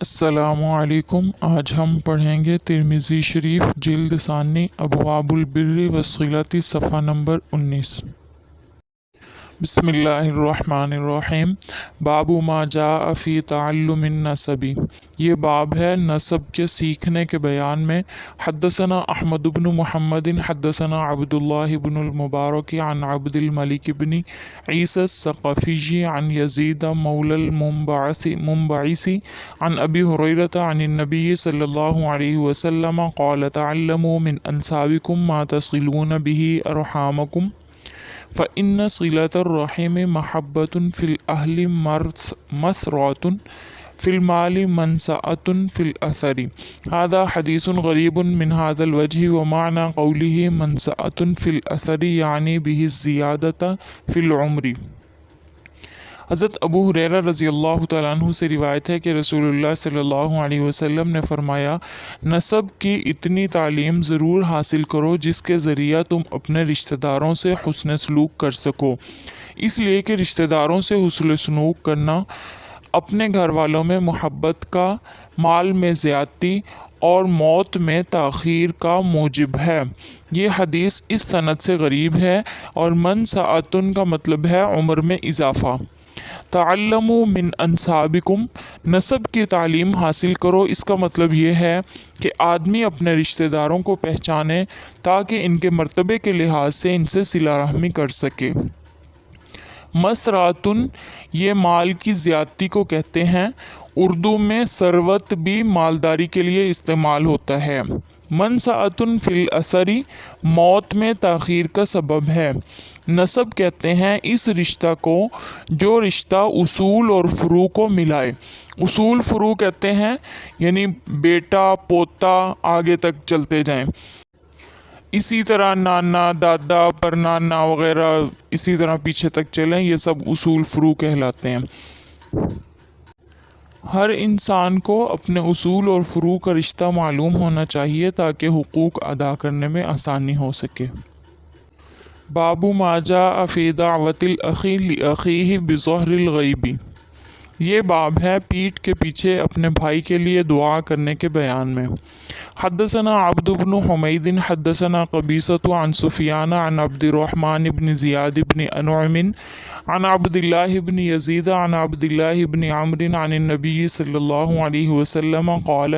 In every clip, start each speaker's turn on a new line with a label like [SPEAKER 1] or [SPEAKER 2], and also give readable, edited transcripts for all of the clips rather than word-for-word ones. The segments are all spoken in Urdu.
[SPEAKER 1] السلام علیکم۔ آج ہم پڑھیں گے ترمذی شریف جلد ثانی ابواب البر والصلۃ صفحہ نمبر 19۔ بسم اللہ الرحمن الرحیم۔ باب ما جاء فی تعلم النسب، یہ باب ہے نسب کے سیکھنے کے بیان میں۔ حدثنا احمد بن محمد حدثنا عبد اللہ بن المبارک عن عبد الملک بن عیسی الثقفی عن یزید مولی المنبعث عن ابی ہریرہ عن النبی صلی اللہ علیہ وسلم قال تعلموا من انسابکم ما تصلون به ارحامکم فإن صلة الرحم محبة في الأهل مثرة في المال منسأة في الأثر۔ هذا حديث غريب من هذا الوجه، ومعنى قوله منسأة في الأثر يعني به الزيادة في العمر۔ حضرت ابو ہریرہ رضی اللہ تعالیٰ عنہ سے روایت ہے کہ رسول اللہ صلی اللہ علیہ وسلم نے فرمایا، نسب کی اتنی تعلیم ضرور حاصل کرو جس کے ذریعہ تم اپنے رشتہ داروں سے حسن سلوک کر سکو، اس لیے کہ رشتہ داروں سے حسن سلوک کرنا اپنے گھر والوں میں محبت کا، مال میں زیادتی اور موت میں تاخیر کا موجب ہے۔ یہ حدیث اس سند سے غریب ہے اور منسأۃ کا مطلب ہے عمر میں اضافہ۔ تعلموا من انسابکم، نسب کی تعلیم حاصل کرو، اس کا مطلب یہ ہے کہ آدمی اپنے رشتہ داروں کو پہچانے تاکہ ان کے مرتبے کے لحاظ سے ان سے صلہ رحمی کر سکے۔ مسراتن، یہ مال کی زیادتی کو کہتے ہیں، اردو میں ثروت بھی مالداری کے لیے استعمال ہوتا ہے۔ منسأۃ فی الاثر، موت میں تاخیر کا سبب ہے۔ نسب کہتے ہیں اس رشتہ کو جو رشتہ اصول اور فروع کو ملائے۔ اصول فروع کہتے ہیں یعنی بیٹا پوتا آگے تک چلتے جائیں، اسی طرح نانا دادا پرنانا وغیرہ اسی طرح پیچھے تک چلیں، یہ سب اصول فروع کہلاتے ہیں۔ ہر انسان کو اپنے اصول اور فروع کا رشتہ معلوم ہونا چاہیے تاکہ حقوق ادا کرنے میں آسانی ہو سکے۔ باب ما جاء فی دعوت الاخی لاخیہ بظہر الغیب، یہ باب ہے پیٹھ کے پیچھے اپنے بھائی کے لیے دعا کرنے کے بیان میں۔ حدثنا عبد بن حمید حدثنا قبیصۃ عن سفیان عن عبد الرحمن بن زیاد بن انعم عن عبد اللہ بن یزید عن عبد اللہ بن عمرو عن النبی صلی اللہ علیہ وسلم قال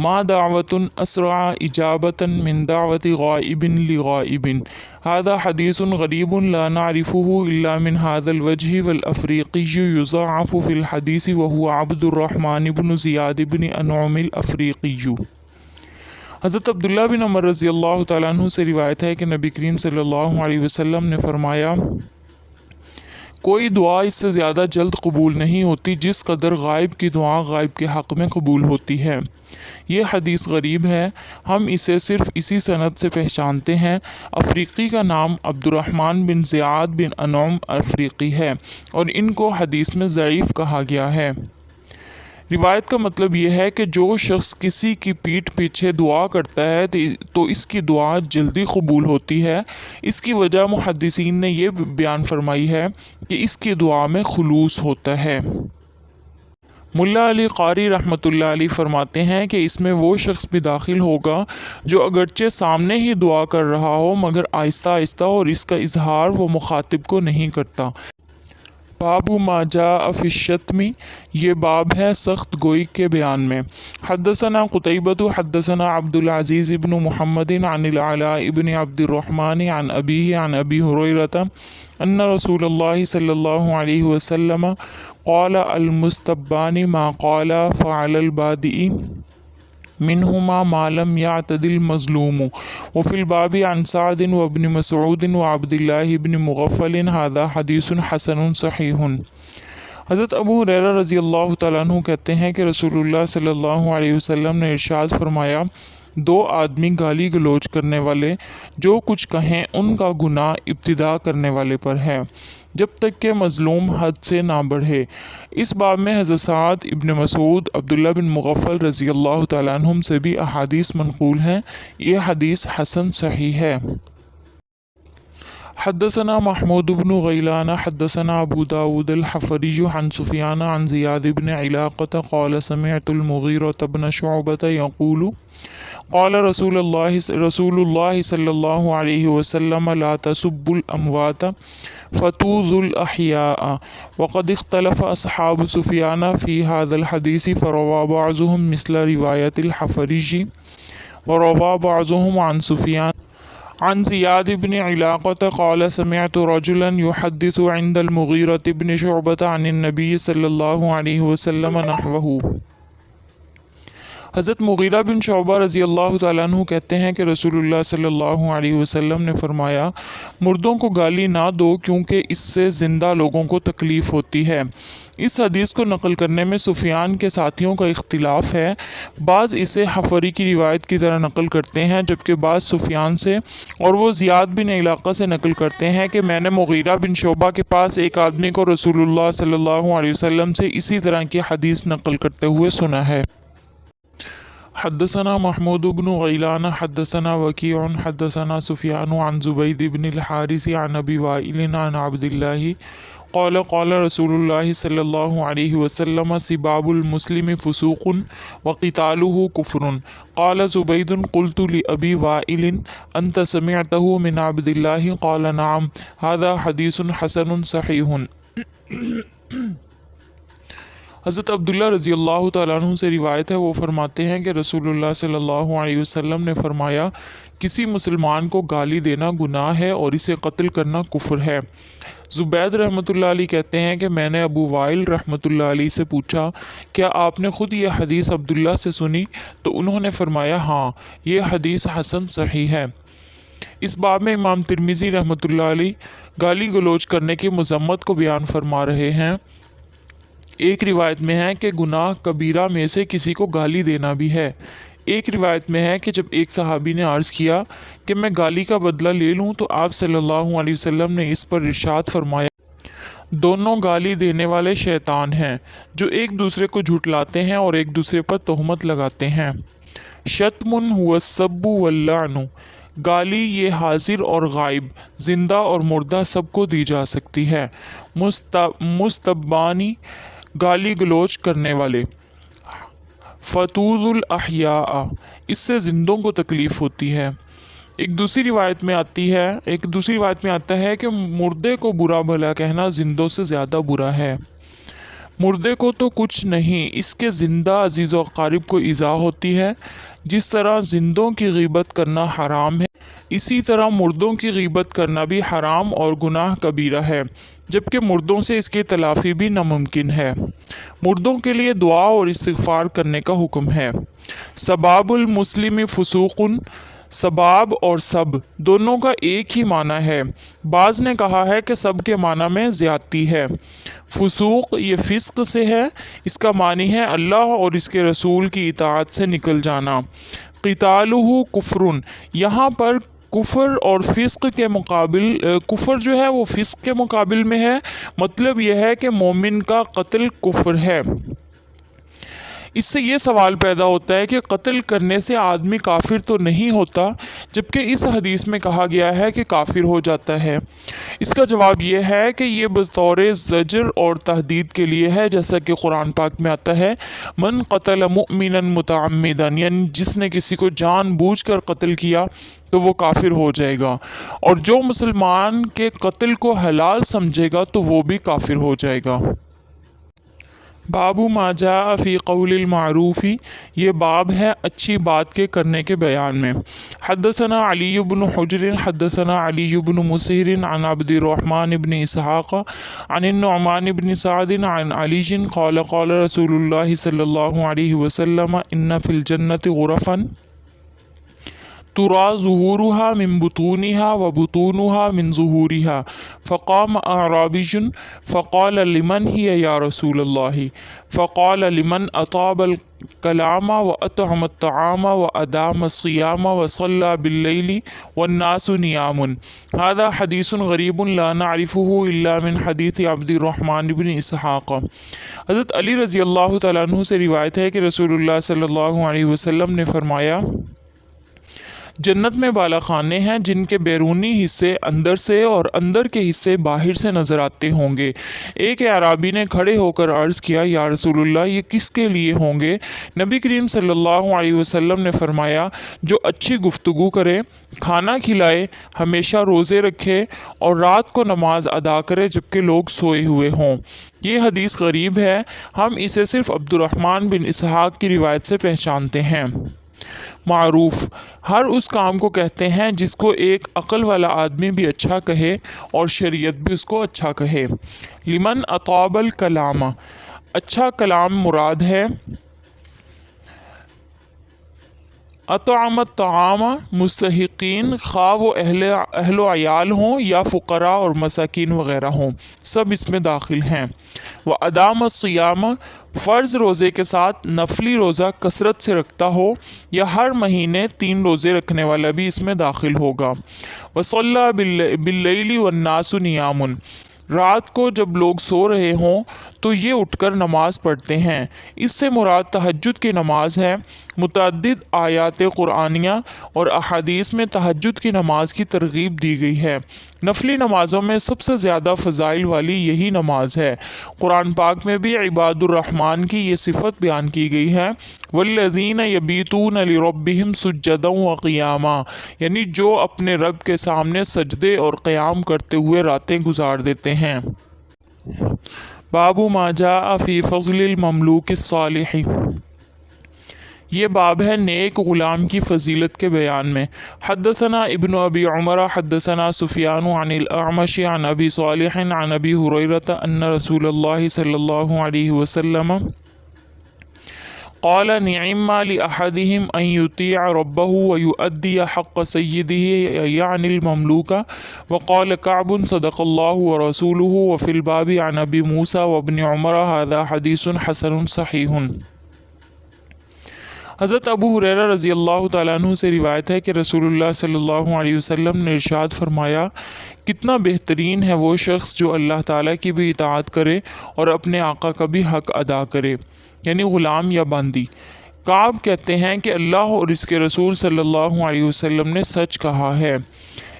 [SPEAKER 1] ما دعوت اسرع اجابة من دعوت غائب لغائب۔ هذا حدیث غریب لا نعرفه الا من هذا الوجه، والافریقی یضاعف في الحدیث وهو عبد الرحمن بن زیاد بن انعم الافریقی۔ حضرت عبداللہ بن عمر رضی اللہ تعالیٰ عنہ سے روایت ہے کہ نبی کریم صلی اللہ علیہ وسلم نے فرمایا، کوئی دعا اس سے زیادہ جلد قبول نہیں ہوتی جس قدر غائب کی دعا غائب کے حق میں قبول ہوتی ہے۔ یہ حدیث غریب ہے، ہم اسے صرف اسی سند سے پہچانتے ہیں۔ افریقی کا نام عبد الرحمن بن زیاد بن انعم افریقی ہے اور ان کو حدیث میں ضعیف کہا گیا ہے۔ روایت کا مطلب یہ ہے کہ جو شخص کسی کی پیٹھ پیچھے دعا کرتا ہے تو اس کی دعا جلدی قبول ہوتی ہے۔ اس کی وجہ محدثین نے یہ بیان فرمائی ہے کہ اس کی دعا میں خلوص ہوتا ہے۔ ملا علی قاری رحمۃ اللہ علیہ فرماتے ہیں کہ اس میں وہ شخص بھی داخل ہوگا جو اگرچہ سامنے ہی دعا کر رہا ہو مگر آہستہ آہستہ اور اس کا اظہار وہ مخاطب کو نہیں کرتا۔ باب ما جاء فی الشتم، یہ باب ہے سخت گوئی کے بیان میں۔ حدثنا قتیبۃ حدثنا عبد العزیز بن محمد عن العلاء بن عبد الرحمن عن ابیہ عن ابی ہریرہ ان رسول اللہ صلی اللہ علیہ وسلم قال المستبان ما قال فعل البادئ منہما ما لم یعتد المظلوم۔ وفی الباب عن سعد وابن مسعود وعبد اللہ بن مغفل هذا حدیث حسن صحیح۔ حضرت ابو ہریرہ رضی اللہ تعالیٰ عنہ کہتے ہیں کہ رسول اللہ صلی اللہ علیہ وسلم نے ارشاد فرمایا، دو آدمی گالی گلوچ کرنے والے جو کچھ کہیں ان کا گناہ ابتدا کرنے والے پر ہے جب تک کہ مظلوم حد سے نہ بڑھے۔ اس باب میں حضرت سعد ابن مسعود عبداللہ بن مغفل رضی اللہ تعالیٰ عنہم سے بھی احادیث منقول ہیں۔ یہ حدیث حسن صحیح ہے۔ حدثنا محمود بن غيلان حدثنا أبو داود الحفري عن سفيان عن زياد بن علاقة قال سمعت المغيرة بن شعبة يقول قال رسول الله صلى الله عليه وسلم لا تسبوا الأموات فتوذوا الأحياء وقد اختلف أصحاب سفيان في هذا الحديث فروى بعضهم مثل رواية الحفري وروى بعضهم عن سفيان عن زياد بن علاقة قال سمعت رجلا يحدث عند المغيرة بن شعبة عن النبي صلى الله عليه وسلم نحوه۔ حضرت مغیرہ بن شعبہ رضی اللہ تعالیٰ عنہ کہتے ہیں کہ رسول اللہ صلی اللہ علیہ وسلم نے فرمایا مردوں کو گالی نہ دو کیونکہ اس سے زندہ لوگوں کو تکلیف ہوتی ہے۔ اس حدیث کو نقل کرنے میں سفیان کے ساتھیوں کا اختلاف ہے، بعض اسے حفری کی روایت کی طرح نقل کرتے ہیں جبکہ بعض سفیان سے اور وہ زیاد بن علاقہ سے نقل کرتے ہیں کہ میں نے مغیرہ بن شعبہ کے پاس ایک آدمی کو رسول اللہ صلی اللہ علیہ وسلم سے اسی طرح کی حدیث نقل کرتے ہوئے سنا ہے۔ حدثنا محمود بن غيلان حدثنا وكيع حدثنا سفيان عن زبيد بن الحارث عن أبي وائل عن عبد الله قال قال رسول الله صلى الله عليه وسلم سباب المسلم فسوق وقتاله كفر قال زبيد قلت لأبي وائل أنت سمعته من عبد الله قال نعم هذا حديث حسن صحيح۔ حضرت عبداللہ رضی اللہ تعالیٰ عنہ سے روایت ہے، وہ فرماتے ہیں کہ رسول اللہ صلی اللہ علیہ وسلم نے فرمایا کسی مسلمان کو گالی دینا گناہ ہے اور اسے قتل کرنا کفر ہے۔ زبید رحمۃ اللہ علیہ کہتے ہیں کہ میں نے ابو وائل رحمۃ اللہ علیہ سے پوچھا کیا آپ نے خود یہ حدیث عبداللہ سے سنی؟ تو انہوں نے فرمایا ہاں یہ حدیث حسن صحیح ہے۔ اس باب میں امام ترمذی رحمۃ اللہ علیہ گالی گلوچ کرنے کی مذمت کو بیان فرما رہے ہیں۔ ایک روایت میں ہے کہ گناہ کبیرہ میں سے کسی کو گالی دینا بھی ہے۔ ایک روایت میں ہے کہ جب ایک صحابی نے عرض کیا کہ میں گالی کا بدلہ لے لوں تو آپ صلی اللہ علیہ وسلم نے اس پر ارشاد فرمایا دونوں گالی دینے والے شیطان ہیں جو ایک دوسرے کو جھٹلاتے ہیں اور ایک دوسرے پر تہمت لگاتے ہیں۔ شتم هو السب واللعن، گالی یہ حاضر اور غائب، زندہ اور مردہ سب کو دی جا سکتی ہے۔ مستبانی، گالی گلوچ کرنے والے۔ فتوذ الاحیاء، اس سے زندوں کو تکلیف ہوتی ہے۔ ایک دوسری روایت میں آتا ہے کہ مردے کو برا بھلا کہنا زندوں سے زیادہ برا ہے۔ مردے کو تو کچھ نہیں، اس کے زندہ عزیز و اقارب کو ایذا ہوتی ہے۔ جس طرح زندوں کی غیبت کرنا حرام ہے اسی طرح مردوں کی غیبت کرنا بھی حرام اور گناہ کبیرہ ہے، جبکہ مردوں سے اس کی تلافی بھی ناممکن ہے۔ مردوں کے لیے دعا اور استغفار کرنے کا حکم ہے۔ سباب المسلم فسوق، سباب اور سب دونوں کا ایک ہی معنی ہے، بعض نے کہا ہے کہ سب کے معنی میں زیادتی ہے۔ فسوق یہ فسق سے ہے، اس کا معنی ہے اللہ اور اس کے رسول کی اطاعت سے نکل جانا۔ قتالہ کفر، یہاں پر کفر اور فسق کے مقابل کفر جو ہے وہ فسق کے مقابل میں ہے، مطلب یہ ہے کہ مومن کا قتل کفر ہے۔ اس سے یہ سوال پیدا ہوتا ہے کہ قتل کرنے سے آدمی کافر تو نہیں ہوتا، جبکہ اس حدیث میں کہا گیا ہے کہ کافر ہو جاتا ہے۔ اس کا جواب یہ ہے کہ یہ بطور زجر اور تحدید کے لیے ہے، جیسا کہ قرآن پاک میں آتا ہے من قتل مؤمنا متعمدا، یعنی جس نے کسی کو جان بوجھ کر قتل کیا تو وہ کافر ہو جائے گا، اور جو مسلمان کے قتل کو حلال سمجھے گا تو وہ بھی کافر ہو جائے گا۔ باب ما جاء فی قول المعروف، یہ باب ہے اچھی بات کے کرنے کے بیان میں۔ حدثنا علی بن حجر حدثنا علی بن مسہر عن عبد الرحمن بن اسحاق عن النعمان بن سعد عن علی قال قال رسول اللہ صلی اللہ علیہ وسلم ان فی الجنة غرفا ترى ظهورها من بطونها وبطونها من ظهورها، فقام أعرابي فقال لمن هي يا رسول الله؟ فقال لمن أطاب الكلام وأطعم الطعام وأدام الصيام وصلى بالليل والناس نيام۔ هذا حديث غريب لا نعرفه إلا من حديث عبد الرحمن بن اسحاق۔ حضرت علی رضی اللہ تعالیٰ عنہ سے روایت ہے کہ رسول اللہ صلی اللہ علیہ وسلم نے فرمایا جنت میں بالا خانے ہیں جن کے بیرونی حصے اندر سے اور اندر کے حصے باہر سے نظر آتے ہوں گے۔ ایک اعرابی نے کھڑے ہو کر عرض کیا، یا رسول اللہ، یہ کس کے لیے ہوں گے؟ نبی کریم صلی اللہ علیہ وسلم نے فرمایا، جو اچھی گفتگو کرے، کھانا کھلائے، ہمیشہ روزے رکھے اور رات کو نماز ادا کرے جبکہ لوگ سوئے ہوئے ہوں۔ یہ حدیث غریب ہے، ہم اسے صرف عبد الرحمن بن اسحاق کی روایت سے پہچانتے ہیں۔ معروف ہر اس کام کو کہتے ہیں جس کو ایک عقل والا آدمی بھی اچھا کہے اور شریعت بھی اس کو اچھا کہے۔ لمن اطاب الکلام، اچھا کلام مراد ہے اطعم الطعام مستحقین، خواہ وہ اہل و عیال ہوں یا فقراء اور مساکین وغیرہ ہوں، سب اس میں داخل ہیں۔ وادام الصیام، فرض روزے کے ساتھ نفلی روزہ کثرت سے رکھتا ہو یا ہر مہینے 3 روزے رکھنے والا بھی اس میں داخل ہوگا۔ وصلی باللیل والناس نیام، رات کو جب لوگ سو رہے ہوں تو یہ اٹھ کر نماز پڑھتے ہیں، اس سے مراد تہجد کی نماز ہے۔ متعدد آیات قرآنیہ اور احادیث میں تہجد کی نماز کی ترغیب دی گئی ہے۔ نفلی نمازوں میں سب سے زیادہ فضائل والی یہی نماز ہے۔ قرآن پاک میں بھی عباد الرحمن کی یہ صفت بیان کی گئی ہے، والذین یبیتون لربہم سجدا وقیاما، یعنی جو اپنے رب کے سامنے سجدے اور قیام کرتے ہوئے راتیں گزار دیتے ہیں۔ باب ما جاء فی فضل المملوک الصالح، یہ باب ہے نیک غلام کی فضیلت کے بیان میں۔ حدثنا ابن ابی عمر حدثنا سفیان عن الاعمش عن ابی صالح عن ابی ہریرہ ان رسول اللہ صلی اللہ علیہ وسلم قال نعم لأحدهم أن يطيع ربه ويؤدي حق سيده يعني المملوك، وقال كعب صدق الله ورسوله، وفي الباب عن أبي موسى وابن عمر هذا حديث حسن صحيح۔ حضرت ابو ہریرہ رضی اللہ تعالیٰ عنہ سے روایت ہے کہ رسول اللہ صلی اللہ علیہ وسلم نے ارشاد فرمایا، کتنا بہترین ہے وہ شخص جو اللہ تعالیٰ کی بھی اطاعت کرے اور اپنے آقا کا بھی حق ادا کرے، یعنی غلام یا باندی۔ کعب کہتے ہیں کہ اللہ اور اس کے رسول صلی اللہ علیہ وسلم نے سچ کہا ہے۔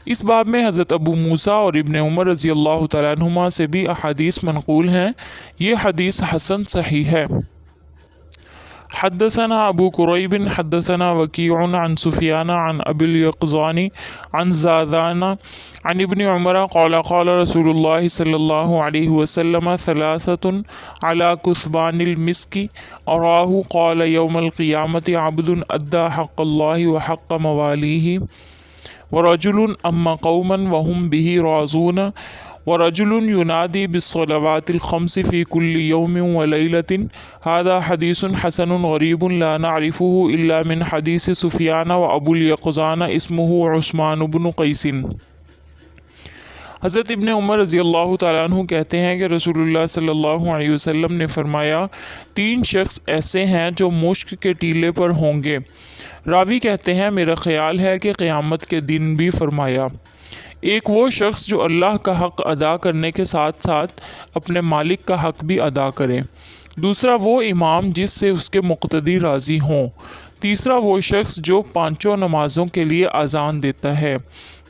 [SPEAKER 1] اس باب میں حضرت ابو موسیٰ اور ابن عمر رضی اللہ تعالیٰ عنہما سے بھی احادیث منقول ہیں۔ یہ حدیث حسن صحیح ہے۔ حدثنا ابو قریب حدثنا وکیع عن سفیان عن ابی الیقظان عن زادان عن ابن عمر قال قال رسول اللہ صلی اللہ علیہ وسلم ثلاثة على كثبان المسك أراه قال يوم القيامة عبد أدى حق الله وحق مواليه ورجل أما قوما وهم به راضون ورجل ينادي بالصلوات الخمس في كل يوم وليلة۔ هذا حديث حسن غريب لا نعرفه إلا من حديث سفيان وأبو اليقظان اسمه عثمان بن قيس۔ حضرت ابن عمر رضی اللہ تعالیٰ عنہ کہتے ہیں کہ رسول اللہ صلی اللہ علیہ وسلم نے فرمایا، 3 شخص ایسے ہیں جو مشک کے ٹیلے پر ہوں گے۔ راوی کہتے ہیں میرا خیال ہے کہ قیامت کے دن بھی فرمایا۔ ایک وہ شخص جو اللہ کا حق ادا کرنے کے ساتھ ساتھ اپنے مالک کا حق بھی ادا کرے۔ دوسرا وہ امام جس سے اس کے مقتدی راضی ہوں۔ تیسرا وہ شخص جو 5 نمازوں کے لیے اذان دیتا ہے۔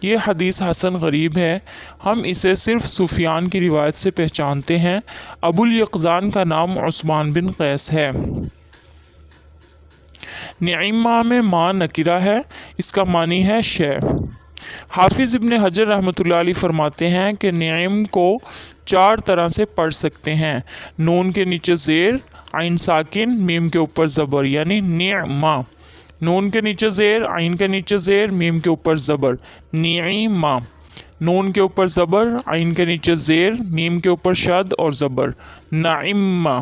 [SPEAKER 1] یہ حدیث حسن غریب ہے، ہم اسے صرف سفیان کی روایت سے پہچانتے ہیں۔ ابو الیقظان کا نام عثمان بن قیس ہے۔ نعمہ میں ما نکرہ ہے، اس کا معنی ہے شے۔ حافظ ابن حجر رحمۃ اللہ علیہ فرماتے ہیں کہ نعم کو 4 طرح سے پڑھ سکتے ہیں، نون کے نیچے زیر، عین ساکن، میم کے اوپر زبر، یعنی نعمہ۔ نون کے نیچے زیر، عین کے نیچے زیر، میم کے اوپر زبر، نعمہ۔ نون کے اوپر زبر، عین کے نیچے زیر، میم کے اوپر شد اور زبر، نعمہ۔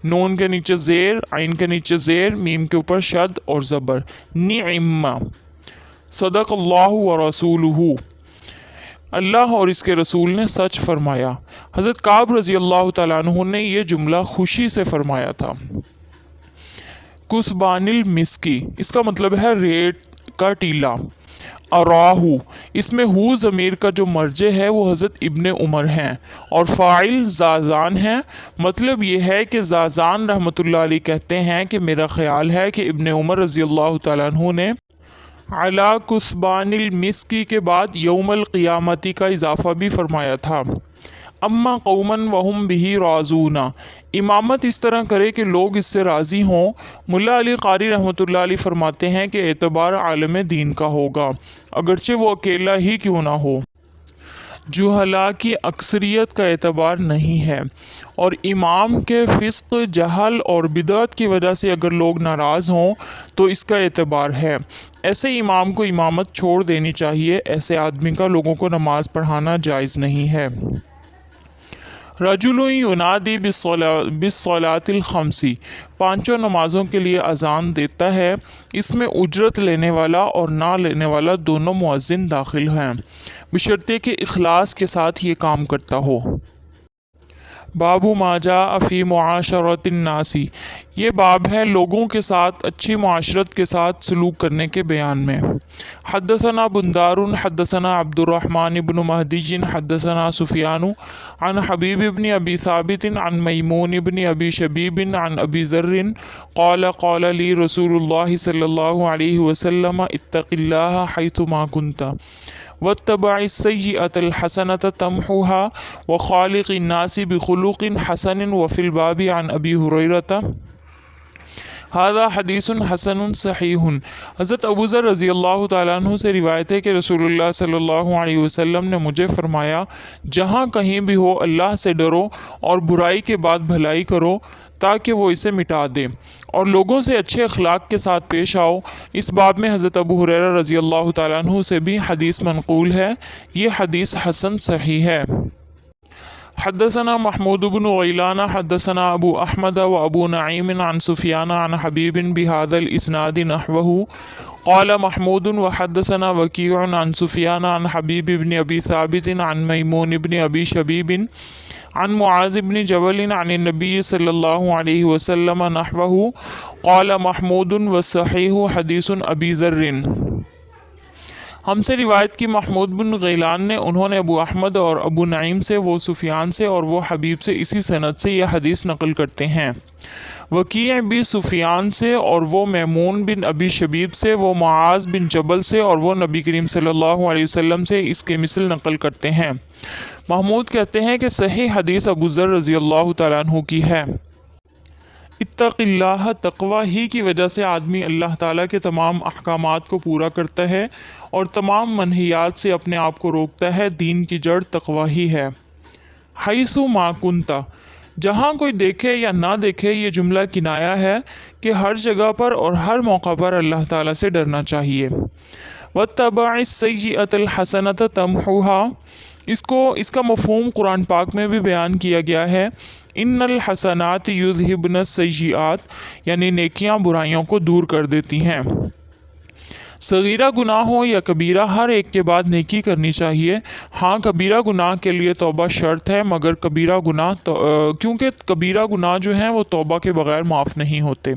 [SPEAKER 1] نون کے نیچے زیر، عین کے نیچے زیر، میم کے اوپر شد اور زبر، نعمہ۔ صدق اللہ ورسولہ، اللہ اور اس کے رسول نے سچ فرمایا۔ حضرت کعب رضی اللہ تعالیٰ عنہ نے یہ جملہ خوشی سے فرمایا تھا۔ کثبان المسکی، اس کا مطلب ہے ریت کا ٹیلا۔ اراہو، اس میں ہو ضمیر کا جو مرجع ہے وہ حضرت ابن عمر ہیں اور فاعل زازان ہیں۔ مطلب یہ ہے کہ زازان رحمۃ اللہ علیہ کہتے ہیں کہ میرا خیال ہے کہ ابن عمر رضی اللہ تعالیٰ عنہ نے علا کثبان المسکی کے بعد یوم القیامتی کا اضافہ بھی فرمایا تھا۔ اما قومن وہم بہی راضون، امامت اس طرح کرے کہ لوگ اس سے راضی ہوں۔ ملا علی قاری رحمۃ اللہ علیہ فرماتے ہیں کہ اعتبار عالم دین کا ہوگا، اگرچہ وہ اکیلا ہی کیوں نہ ہو۔ جہلاء کی اکثریت کا اعتبار نہیں ہے، اور امام کے فسق، جہل اور بدعت کی وجہ سے اگر لوگ ناراض ہوں تو اس کا اعتبار ہے۔ ایسے امام کو امامت چھوڑ دینی چاہیے، ایسے آدمی کا لوگوں کو نماز پڑھانا جائز نہیں ہے۔ رجل ینادی بالصلاۃ الخمس، پانچوں نمازوں کے لیے اذان دیتا ہے، اس میں اجرت لینے والا اور نہ لینے والا دونوں مؤذن داخل ہیں، بشرطے کہ اخلاص کے ساتھ یہ کام کرتا ہو۔ باب ما جاء فی معاشرۃ الناس، یہ باب ہے لوگوں کے ساتھ اچھی معاشرت کے ساتھ سلوک کرنے کے بیان میں۔ حدثنا بندار حدثنا عبد الرحمن بن مہدی حدثنا سفیان عن حبیب بن ابی ثابت عن میمون بن ابی شبیب عن ابی ذر قال قال لی رسول اللہ صلی اللہ علیہ وسلم اتق اللہ حیثما کنت واتبع السیئۃ الحسنۃ تمحوها وخالق الناس بخلق حسن وفی الباب عن ابی ہریرہ ھذا حدیث حسن صحیح۔ حضرت ابو ذر رضی اللہ تعالیٰ عنہ سے روایت ہے کہ رسول اللہ صلی اللہ علیہ وسلم نے مجھے فرمایا، جہاں کہیں بھی ہو اللہ سے ڈرو اور برائی کے بعد بھلائی کرو تاکہ وہ اسے مٹا دے، اور لوگوں سے اچھے اخلاق کے ساتھ پیش آؤ۔ اس باب میں حضرت ابو ہریرہ رضی اللہ تعالیٰ عنہ سے بھی حدیث منقول ہے، یہ حدیث حسن صحیح ہے۔ حدثنا محمود بن غیلان حدثنا ابو احمد و ابو نعیم عن سفیان عن حبیب بهذا الاسناد نحوه قال محمود وحدثنا وکیع عن سفیان عن حبیب بن ابی ثابت عن میمون بن ابی شبیب عن معاذ بن جبل عن النبی صلی اللہ علیہ وسلم نحوه قال محمود والصحیح حدیث ابی ذر۔ ہم سے روایت کی محمود بن غیلان نے، انہوں نے ابو احمد اور ابو نعیم سے، وہ سفیان سے اور وہ حبیب سے اسی سند سے یہ حدیث نقل کرتے ہیں۔ وکیع بھی سفیان سے اور وہ میمون بن ابی شبیب سے، وہ معاذ بن جبل سے اور وہ نبی کریم صلی اللہ علیہ وسلم سے اس کے مثل نقل کرتے ہیں۔ محمود کہتے ہیں کہ صحیح حدیث ابو ذر رضی اللہ تعالیٰ عنہ کی ہے۔ اتق اللہ، تقوی ہی کی وجہ سے آدمی اللہ تعالیٰ کے تمام احکامات کو پورا کرتا ہے اور تمام منہیات سے اپنے آپ کو روکتا ہے۔ دین کی جڑ تقوی ہی ہے۔ حیث ما کنت، جہاں کوئی دیکھے یا نہ دیکھے، یہ جملہ کنایا ہے کہ ہر جگہ پر اور ہر موقع پر اللہ تعالیٰ سے ڈرنا چاہیے۔ واتبع السیئۃ الحسنۃ تمحوها، اس کا مفہوم قرآن پاک میں بھی بیان کیا گیا ہے۔ ان الحسنات یذہبن السیئات، یعنی نیکیاں برائیوں کو دور کر دیتی ہیں۔ صغیرہ گناہ ہو یا کبیرہ، ہر ایک کے بعد نیکی کرنی چاہیے۔ ہاں، کبیرہ گناہ کے لیے توبہ شرط ہے، مگر کبیرہ گناہ کیونکہ کبیرہ گناہ جو ہیں وہ توبہ کے بغیر معاف نہیں ہوتے۔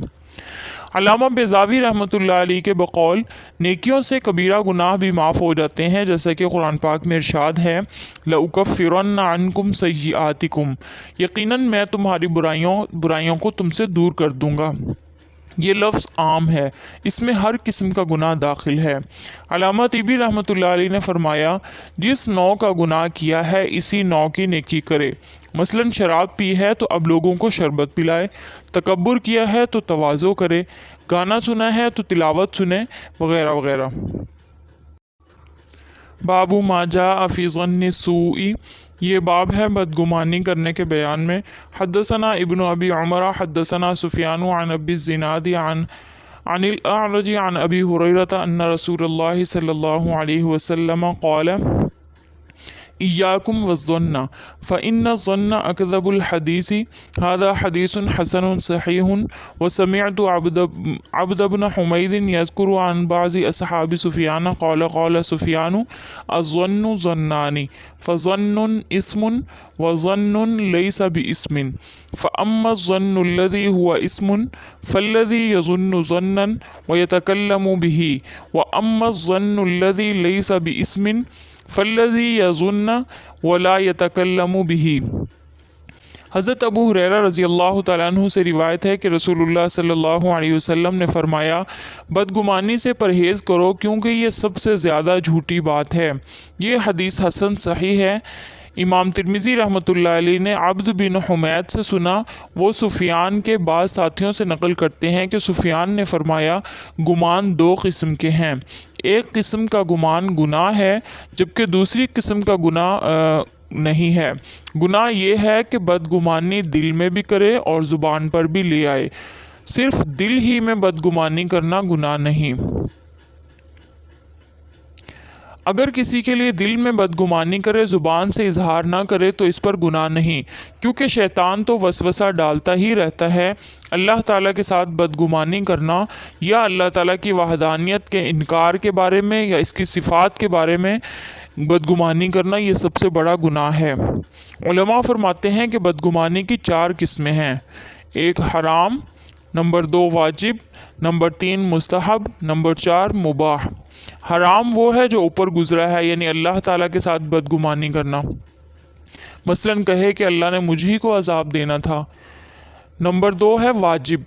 [SPEAKER 1] علامہ بیضاوی رحمۃ اللہ علیہ کے بقول نیکیوں سے کبیرہ گناہ بھی معاف ہو جاتے ہیں، جیسا کہ قرآن پاک میں ارشاد ہے لَأُكَفِّرَنَّ عَنْكُمْ سَيِّئَاتِكُمْ، یقیناً میں تمہاری برائیوں کو تم سے دور کر دوں گا۔ یہ لفظ عام ہے، اس میں ہر قسم کا گناہ داخل ہے۔ علامہ طیبی رحمۃ اللہ علیہ نے فرمایا، جس نوع کا گناہ کیا ہے اسی نوع کی نیکی کرے۔ مثلاً شراب پی ہے تو اب لوگوں کو شربت پلائے، تکبر کیا ہے تو تواضع کرے، گانا سنا ہے تو تلاوت سنے، وغیرہ وغیرہ۔ باب ما جاء فی ظن السوء، یہ باب ہے بدگمانی کرنے کے بیان میں۔ حدثنا ابن ابی عمر حدثنا سفیان عن ابی الزناد عن الاعرج عن ابی ہریرہ ان رسول اللہ صلی اللہ علیہ وسلم قال إياكم والظن فإن الظن أكذب الحديث هذا حديث حسن صحيح وسمعت عبد بن حميد يذكر عن بعض أصحاب سفيان قال قال سفيان الظن ظنان فظن اسم وظن ليس باسم فأما الظن الذي هو اسم فالذي يظن ظنا ويتكلم به وأما الظن الذي ليس باسم فالذي يظن ولا يتكلم به۔ حضرت ابو ہریرہ رضی اللہ تعالیٰ عنہ سے روایت ہے کہ رسول اللہ صلی اللہ علیہ وسلم نے فرمایا بدگمانی سے پرہیز کرو کیونکہ یہ سب سے زیادہ جھوٹی بات ہے۔ یہ حدیث حسن صحیح ہے۔ امام ترمذی رحمۃ اللہ علیہ نے عبد بن حمید سے سنا، وہ سفیان کے بعض ساتھیوں سے نقل کرتے ہیں کہ سفیان نے فرمایا گمان دو قسم کے ہیں، ایک قسم کا گمان گناہ ہے جبکہ دوسری قسم کا گناہ نہیں ہے۔ گناہ یہ ہے کہ بدگمانی دل میں بھی کرے اور زبان پر بھی لے آئے، صرف دل ہی میں بدگمانی کرنا گناہ نہیں۔ اگر کسی کے لیے دل میں بدگمانی کرے زبان سے اظہار نہ کرے تو اس پر گناہ نہیں، کیونکہ شیطان تو وسوسہ ڈالتا ہی رہتا ہے۔ اللہ تعالیٰ کے ساتھ بدگمانی کرنا یا اللہ تعالیٰ کی وحدانیت کے انکار کے بارے میں یا اس کی صفات کے بارے میں بدگمانی کرنا یہ سب سے بڑا گناہ ہے۔ علماء فرماتے ہیں کہ بدگمانی کی 4 قسمیں ہیں، 1 حرام، نمبر 2 واجب، نمبر 3 مستحب، نمبر 4 مباح۔ حرام وہ ہے جو اوپر گزرا ہے، یعنی اللہ تعالیٰ کے ساتھ بدگمانی کرنا، مثلاً کہے کہ اللہ نے مجھ ہی کو عذاب دینا تھا۔ نمبر 2 ہے واجب،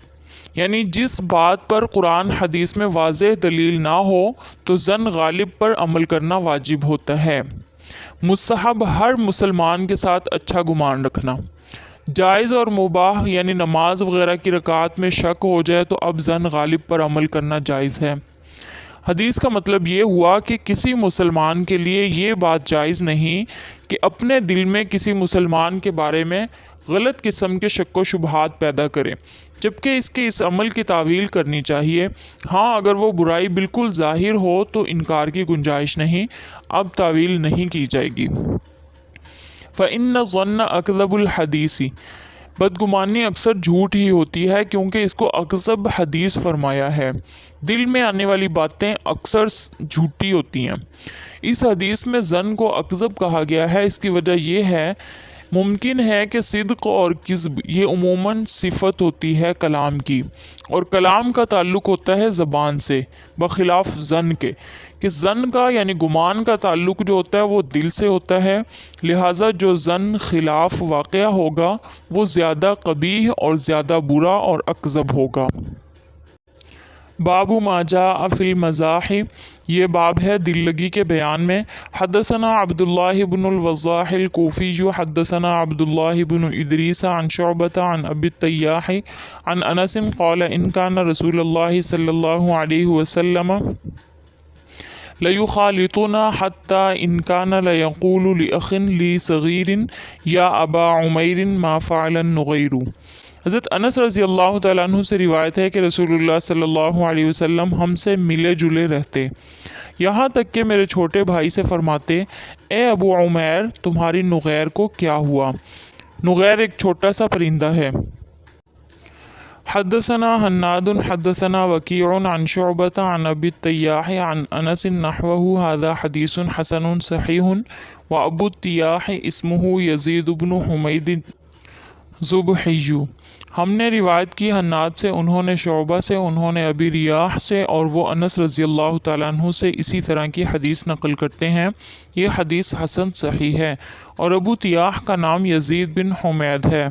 [SPEAKER 1] یعنی جس بات پر قرآن حدیث میں واضح دلیل نہ ہو تو ظن غالب پر عمل کرنا واجب ہوتا ہے۔ مستحب، ہر مسلمان کے ساتھ اچھا گمان رکھنا۔ جائز اور مباح، یعنی نماز وغیرہ کی رکعات میں شک ہو جائے تو اب ظن غالب پر عمل کرنا جائز ہے۔ حدیث کا مطلب یہ ہوا کہ کسی مسلمان کے لیے یہ بات جائز نہیں کہ اپنے دل میں کسی مسلمان کے بارے میں غلط قسم کے شک و شبہات پیدا کرے، جبکہ اس کے اس عمل کی تعویل کرنی چاہیے۔ ہاں، اگر وہ برائی بالکل ظاہر ہو تو انکار کی گنجائش نہیں، اب تعویل نہیں کی جائے گی۔ فَإِنَّ الظَّنَّ أَكْذَبُ الْحَدِيثِ، بدگمانی اکثر جھوٹ ہی ہوتی ہے کیونکہ اس کو اکذب حدیث فرمایا ہے۔ دل میں آنے والی باتیں اکثر جھوٹی ہوتی ہیں۔ اس حدیث میں ظن کو اکذب کہا گیا ہے، اس کی وجہ یہ ہے ممکن ہے کہ صدق اور کذب یہ عموماً صفت ہوتی ہے کلام کی، اور کلام کا تعلق ہوتا ہے زبان سے، بخلاف ظن کے کہ ظن کا یعنی گمان کا تعلق جو ہوتا ہے وہ دل سے ہوتا ہے، لہٰذا جو ظن خلاف واقعہ ہوگا وہ زیادہ قبیح اور زیادہ برا اور اکذب ہوگا۔ باب ما جاء فی المزاح، یہ باب ہے دل لگی کے بیان میں۔ حدثنا عبداللہ بن الوضاح الکوفی حدثنا عبداللہ بن ادریس عن شعبۃ عن ابی التیاح عن انس قال ان کان رسول اللہ صلی اللہ علیہ وسلم لَيُخَالِطُنَا حَتَّى إِنْ كَانَ لَيَقُولُ لِأَخٍ لِي صَغِيرٍ يَا أَبَا عُمَيْرٍ مَا فَعَلَ النُّغَيْرُ۔ حضرت انس رضی اللہ تعالیٰ عنہ سے روایت ہے کہ رسول اللہ صلی اللہ علیہ وسلم ہم سے ملے جلے رہتے، یہاں تک کہ میرے چھوٹے بھائی سے فرماتے اے ابو عمیر تمہاری نغیر کو کیا ہوا؟ نغیر ایک چھوٹا سا پرندہ ہے۔ حدثنا حناد حدثنا وکیع عن شعبۃ عن ابی التیاح عن انس نحوہ هذا حدیث حسن صحیح وابو التیاح اسمہ یزید بن حمید ذبحی۔ ہم نے روایت کی حناد سے، انہوں نے شعبہ سے، انہوں نے ابی ریاح سے، اور وہ انس رضی اللہ تعالیٰ عنہ سے اسی طرح کی حدیث نقل کرتے ہیں۔ یہ حدیث حسن صحیح ہے، اور ابو تیاح کا نام یزید بن حمید ہے۔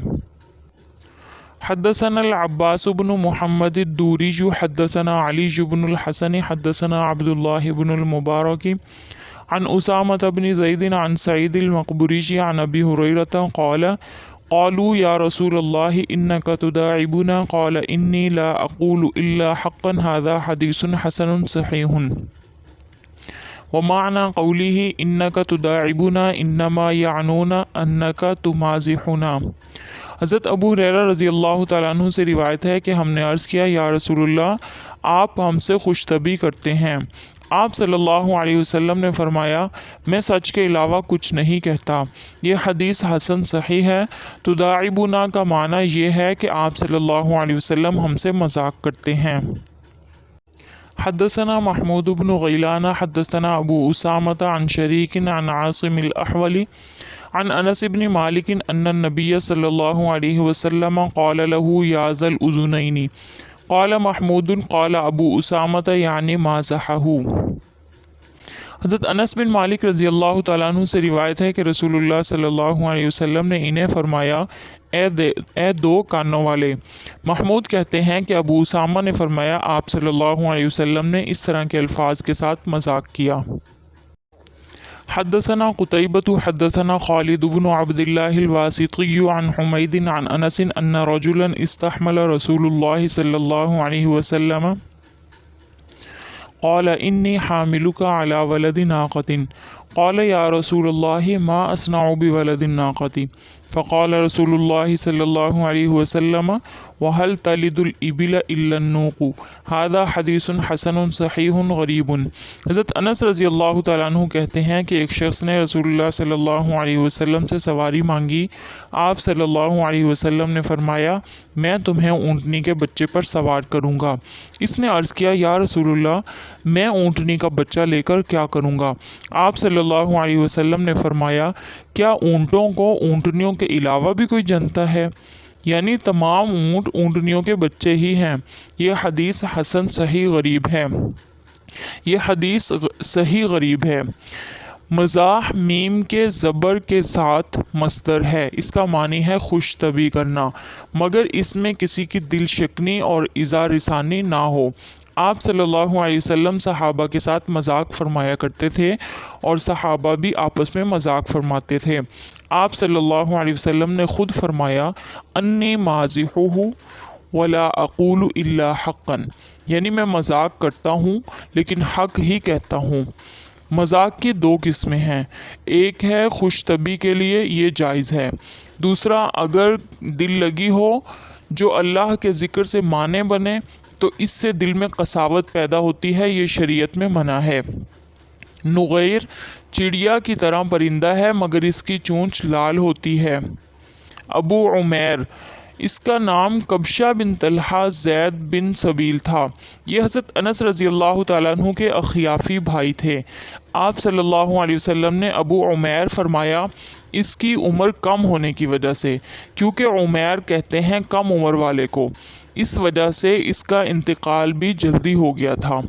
[SPEAKER 1] حدثنا العباس بن محمد الدوری حدثنا علی بن الحسن حدثنا عبداللہ بن المبارک عن اسامة بن زید عن سعید المقبری عن ابی ہریرہ قال قالوا یا رسول اللہ انک تداعبنا قال انی لا اقول الا حقا هذا حدیث حسن صحیح ومعنى قوله انک تداعبنا انما یعنون انک تمازحنا۔ حضرت ابو ہریرہ رضی اللہ تعالیٰ عنہ سے روایت ہے کہ ہم نے عرض کیا یا رسول اللہ آپ ہم سے خوش طبعی کرتے ہیں۔ آپ صلی اللہ علیہ وسلم نے فرمایا میں سچ کے علاوہ کچھ نہیں کہتا۔ یہ حدیث حسن صحیح ہے۔ تداعبنا کا معنی یہ ہے کہ آپ صلی اللہ علیہ وسلم ہم سے مذاق کرتے ہیں۔ حدثنا محمود بن غیلان حدثنا ابو اسامة عن شریک عن عاصم الاحول عن انس بن مالک ان النبی صلی اللہ علیہ وسلم قال له یا ذا الاذنین قال محمود قال ابو اسامة یعنی مازحہ۔ حضرت انس بن مالک رضی اللہ تعالیٰ عنہ سے روایت ہے کہ رسول اللہ صلی اللہ علیہ وسلم نے انہیں فرمایا اے دو کانوں والے۔ محمود کہتے ہیں کہ ابو اسامہ نے فرمایا آپ صلی اللہ علیہ وسلم نے اس طرح کے الفاظ کے ساتھ مذاق کیا۔ حدثنا قتيبة حدثنا خالد بن عبد الله الواسطي عن حميد عن أنس أن رجلا استحمل رسول الله صلى الله عليه وسلم قال إني حاملك على ولد ناقة قال يا رسول الله ما أصنع بولد الناقة فقال رسول الله صلى الله عليه وسلم وهل تلد الإبل إلا النوق هذا حدیث حسن صحیح غریب۔ حضرت انس رضی اللہ تعالیٰ عنہ کہتے ہیں کہ ایک شخص نے رسول اللہ صلی اللہ علیہ وسلم سے سواری مانگی۔ آپ صلی اللہ علیہ وسلم نے فرمایا میں تمہیں اونٹنی کے بچے پر سوار کروں گا۔ اس نے عرض کیا یا رسول اللہ میں اونٹنی کا بچہ لے کر کیا کروں گا؟ آپ صلی اللہ علیہ وسلم نے فرمایا کیا اونٹوں کو اونٹنیوں کے علاوہ بھی کوئی جانتا ہے؟ یعنی تمام اونٹ اونٹنیوں کے بچے ہی ہیں۔ یہ حدیث حسن صحیح غریب ہے۔ یہ حدیث صحیح غریب ہے۔ مزاح میم کے زبر کے ساتھ مصدر ہے، اس کا معنی ہے خوش طبعی کرنا، مگر اس میں کسی کی دل شکنی اور ایذا رسانی نہ ہو۔ آپ صلی اللہ علیہ وسلم صحابہ کے ساتھ مذاق فرمایا کرتے تھے اور صحابہ بھی آپس میں مذاق فرماتے تھے۔ آپ صلی اللہ علیہ وسلم نے خود فرمایا انی مازحہ ولا اقول الا حقا، یعنی میں مذاق کرتا ہوں لیکن حق ہی کہتا ہوں۔ مذاق کی دو قسمیں ہیں، ایک ہے خوش طبعی کے لیے، یہ جائز ہے۔ دوسرا اگر دل لگی ہو جو اللہ کے ذکر سے معنی بنے تو اس سے دل میں قساوت پیدا ہوتی ہے، یہ شریعت میں منع ہے۔ نغیر چڑیا کی طرح پرندہ ہے مگر اس کی چونچ لال ہوتی ہے۔ ابو عمیر اس کا نام کبشہ بن طلحہ زید بن سبیل تھا۔ یہ حضرت انس رضی اللہ تعالیٰ عنہ کے اخیافی بھائی تھے۔ آپ صلی اللہ علیہ وسلم نے ابو عمیر فرمایا اس کی عمر کم ہونے کی وجہ سے، کیونکہ عمیر کہتے ہیں کم عمر والے کو، اس وجہ سے اس کا انتقال بھی جلدی ہو گیا تھا۔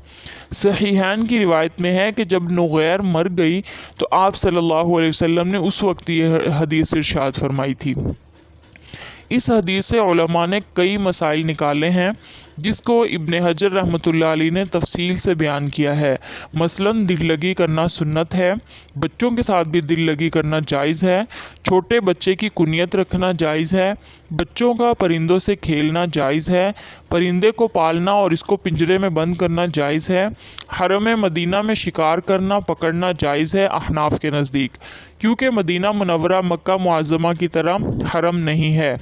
[SPEAKER 1] صحیحین کی روایت میں ہے کہ جب نغیر مر گئی تو آپ صلی اللہ علیہ وسلم نے اس وقت یہ حدیث ارشاد فرمائی تھی۔ اس حدیث سے علماء نے کئی مسائل نکالے ہیں جس کو ابن حجر رحمۃ اللہ علیہ نے تفصیل سے بیان کیا ہے۔ مثلاً دل لگی کرنا سنت ہے، بچوں کے ساتھ بھی دل لگی کرنا جائز ہے، چھوٹے بچے کی کنیت رکھنا جائز ہے، بچوں کا پرندوں سے کھیلنا جائز ہے، پرندے کو پالنا اور اس کو پنجرے میں بند کرنا جائز ہے، حرم مدینہ میں شکار کرنا پکڑنا جائز ہے احناف کے نزدیک، کیونکہ مدینہ منورہ مکہ معظمہ کی طرح حرم نہیں ہے۔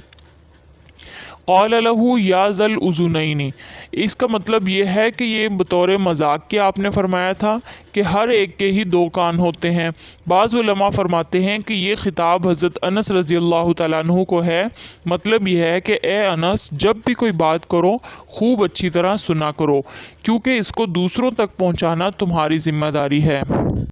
[SPEAKER 1] قال له یا ذل اذنین، اس کا مطلب یہ ہے کہ یہ بطور مذاق کے آپ نے فرمایا تھا کہ ہر ایک کے ہی دو کان ہوتے ہیں۔ بعض علماء فرماتے ہیں کہ یہ خطاب حضرت انس رضی اللہ تعالیٰ عنہ کو ہے، مطلب یہ ہے کہ اے انس جب بھی کوئی بات کرو خوب اچھی طرح سنا کرو، کیونکہ اس کو دوسروں تک پہنچانا تمہاری ذمہ داری ہے۔